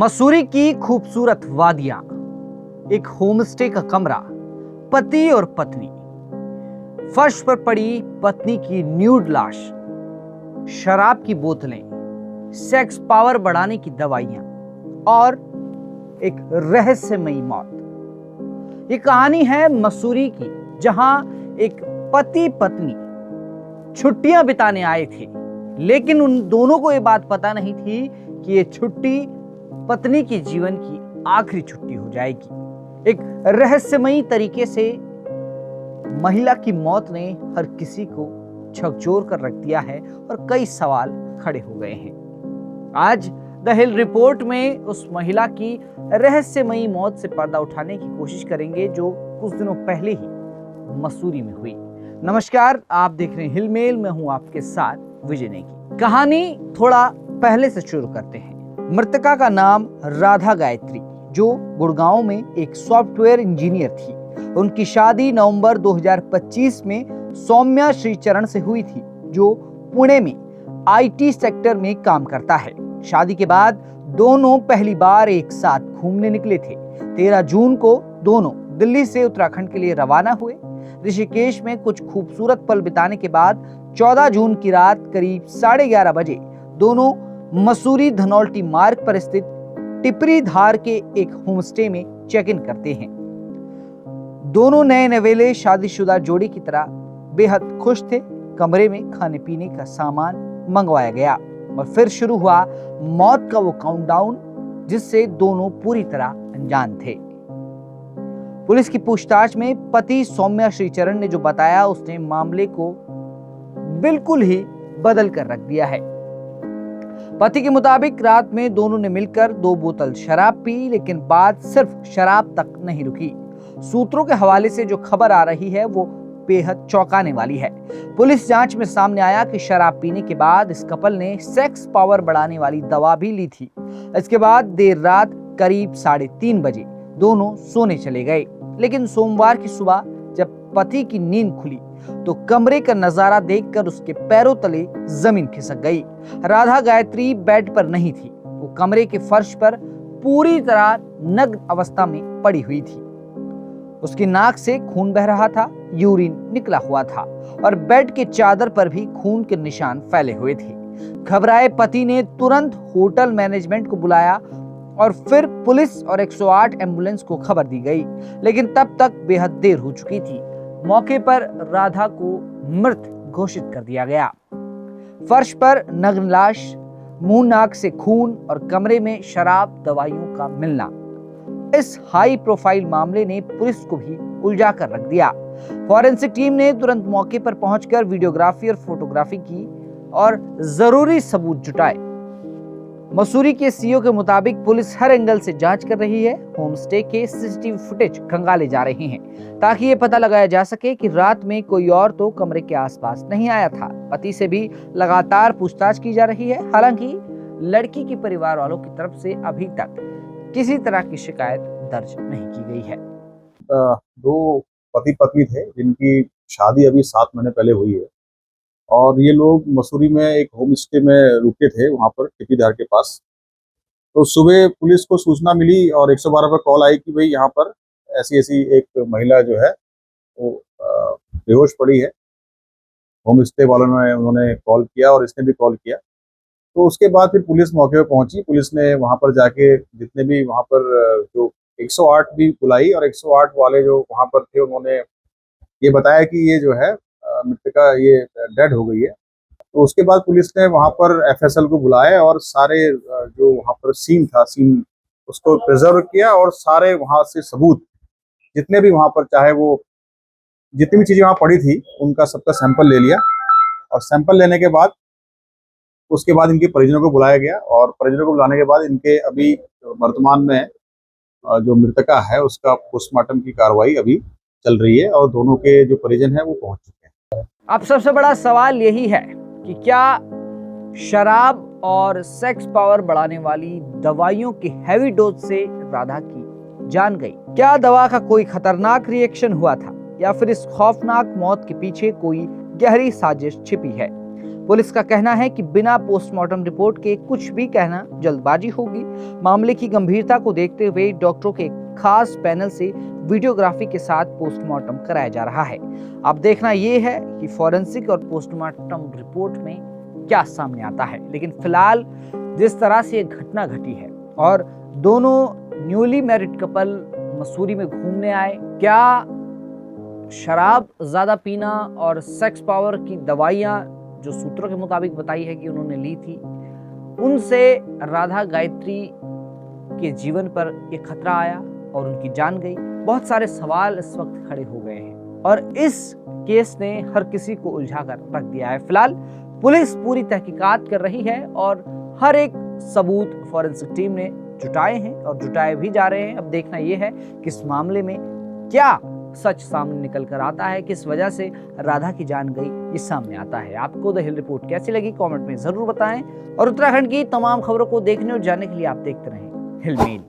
मसूरी की खूबसूरत वादियां, एक होमस्टे का कमरा, पति और पत्नी, फर्श पर पड़ी पत्नी की न्यूड लाश, शराब की बोतलें, सेक्स पावर बढ़ाने की दवाइयां और एक रहस्यमयी मौत। ये कहानी है मसूरी की, जहां एक पति पत्नी छुट्टियां बिताने आए थे, लेकिन उन दोनों को यह बात पता नहीं थी कि ये छुट्टी पत्नी के जीवन की आखिरी छुट्टी हो जाएगी। एक रहस्यमयी तरीके से महिला की मौत ने हर किसी को झकझोर कर रख दिया है और कई सवाल खड़े हो गए हैं। आज द हिल रिपोर्ट में उस महिला की रहस्यमयी मौत से पर्दा उठाने की कोशिश करेंगे जो कुछ दिनों पहले ही मसूरी में हुई। नमस्कार, आप देख रहे हैं हिल मेल, मैं हूं आपके साथ विजय नेगी। कहानी थोड़ा पहले से शुरू करते हैं। मृतका का नाम राधा गायत्री, जो गुड़गांव में एक सॉफ्टवेयर इंजीनियर थी। उनकी शादी नवंबर 2025 में सौम्या श्रीचरण से हुई थी, जो पुणे में आईटी सेक्टर में काम करता है। शादी के बाद दोनों पहली बार एक साथ घूमने निकले थे। 13 जून को दोनों दिल्ली से उत्तराखंड के लिए रवाना हुए। ऋषिकेश में कुछ खूबसूरत पल बिताने के बाद 14 जून की रात करीब 11:30 बजे दोनों मसूरी धनौल्टी मार्ग पर स्थित टिपरी धार के एक होमस्टे में चेक इन करते हैं। दोनों नए नवेले शादीशुदा जोड़ी की तरह बेहद खुश थे। कमरे में खाने पीने का सामान मंगवाया गया और फिर शुरू हुआ मौत का वो काउंटडाउन, जिससे दोनों पूरी तरह अनजान थे। पुलिस की पूछताछ में पति सौम्या श्रीचरण ने जो बताया, उसने मामले को बिल्कुल ही बदल कर रख दिया है। पति के मुताबिक रात में दोनों ने मिलकर 2 बोतल शराब पी, लेकिन बात सिर्फ शराब तक नहीं रुकी। सूत्रों के हवाले से जो खबर आ रही है वो बेहद चौंकाने वाली है। पुलिस जांच में सामने आया कि शराब पीने के बाद इस कपल ने सेक्स पावर बढ़ाने वाली दवा भी ली थी। इसके बाद देर रात करीब 3:30 बजे दोनों सोने चले गए, लेकिन सोमवार की सुबह जब पति की नींद खुली तो कमरे का नजारा देखकर उसके पैरों तले जमीन खिसक गई। राधा गायत्री बेड पर नहीं थी, वो कमरे के फर्श पर पूरी तरह नग्न अवस्था में पड़ी हुई थी। उसकी नाक से खून बह रहा था, यूरिन निकला हुआ था और बेड के चादर पर भी खून के निशान फैले हुए थे। घबराए पति ने तुरंत होटल मैनेजमेंट को बुलाया और फिर पुलिस और 108 एम्बुलेंस को खबर दी गई, लेकिन तब तक बेहद देर हो चुकी थी। मौके पर राधा को मृत घोषित कर दिया गया। फर्श पर नग्न लाश, मुंह नाक से खून और कमरे में शराब दवाइयों का मिलना, इस हाई प्रोफाइल मामले ने पुलिस को भी उलझा कर रख दिया। फॉरेंसिक टीम ने तुरंत मौके पर पहुंचकर वीडियोग्राफी और फोटोग्राफी की और जरूरी सबूत जुटाए। मसूरी के सीईओ के मुताबिक पुलिस हर एंगल से जांच कर रही है। होमस्टे के सीसीटीवी फुटेज खंगाले जा रहे हैं ताकि ये पता लगाया जा सके कि रात में कोई और तो कमरे के आसपास नहीं आया था। पति से भी लगातार पूछताछ की जा रही है। हालांकि लड़की के परिवार वालों की तरफ से अभी तक किसी तरह की शिकायत दर्ज नहीं की गई है। 2 पति पत्नी थे जिनकी शादी अभी 7 महीने पहले हुई है और ये लोग मसूरी में एक होम स्टे में रुके थे, वहाँ पर टिपरी धार के पास। तो सुबह पुलिस को सूचना मिली और 112 पर कॉल आई कि भाई यहाँ पर ऐसी एक महिला जो है वो बेहोश पड़ी है। होम स्टे वालों ने उन्होंने कॉल किया और इसने भी कॉल किया। तो उसके बाद फिर पुलिस मौके पर पहुंची। पुलिस ने वहाँ पर जाके जितने भी वहाँ पर जो 108 भी बुलाई और 108 वाले जो वहाँ पर थे उन्होंने ये बताया कि ये जो है मृतका ये डेड हो गई है। तो उसके बाद पुलिस ने वहाँ पर एफएसएल को बुलाया और सारे जो वहाँ पर सीन उसको प्रिजर्व किया और सारे वहाँ से सबूत जितने भी वहाँ पर चाहे वो जितनी भी चीज़ें वहाँ पड़ी थी उनका सबका सैंपल ले लिया और सैंपल लेने के बाद उसके बाद इनके परिजनों को बुलाया गया और परिजनों को बुलाने के बाद इनके अभी वर्तमान में जो मृतका है उसका पोस्टमार्टम की कार्रवाई अभी चल रही है और दोनों के जो परिजन हैं वो पहुंच चुके हैं। अब सबसे बड़ा सवाल यही है कि क्या शराब और सेक्स पावर बढ़ाने वाली दवाइयों की हैवी डोज से राधा की जान गई? क्या दवा का कोई खतरनाक रिएक्शन हुआ था या फिर इस खौफनाक मौत के पीछे कोई गहरी साजिश छिपी है? पुलिस का कहना है कि बिना पोस्टमार्टम रिपोर्ट के कुछ भी कहना जल्दबाजी होगी। मामले की गंभीरता को देखते हुए डॉक्टरों के खास पैनल से वीडियोग्राफी के साथ पोस्टमार्टम कराया जा रहा है। अब देखना यह है कि फॉरेंसिक और पोस्टमार्टम रिपोर्ट में क्या सामने आता है। लेकिन फिलहाल जिस तरह से ये घटना घटी है और दोनों न्यूली मैरिड कपल मसूरी में घूमने आए, क्या शराब ज्यादा पीना और सेक्स पावर की दवाइयां जो सूत्रों के मुताबिक बताई है कि उन्होंने ली थी, उनसे राधा गायत्री के जीवन पर एक खतरा आया और उनकी जान गई। बहुत सारे सवाल इस वक्त खड़े हो गए हैं और इस केस ने हर किसी को उलझा कर रख दिया है। फिलहाल पुलिस पूरी तहकीकात कर रही है और हर एक सबूत फॉरेंसिक टीम ने जुटाए हैं और जुटाए भी जा रहे हैं। अब देखना यह है कि इस मामले में क्या सच सामने निकल कर आता है, किस वजह से राधा की जान गई, ये सामने आता है। आपको द हिल रिपोर्ट कैसी लगी कमेंट में जरूर बताएं और उत्तराखंड की तमाम खबरों को देखने और जानने के लिए आप देखते रहें हिल मेल।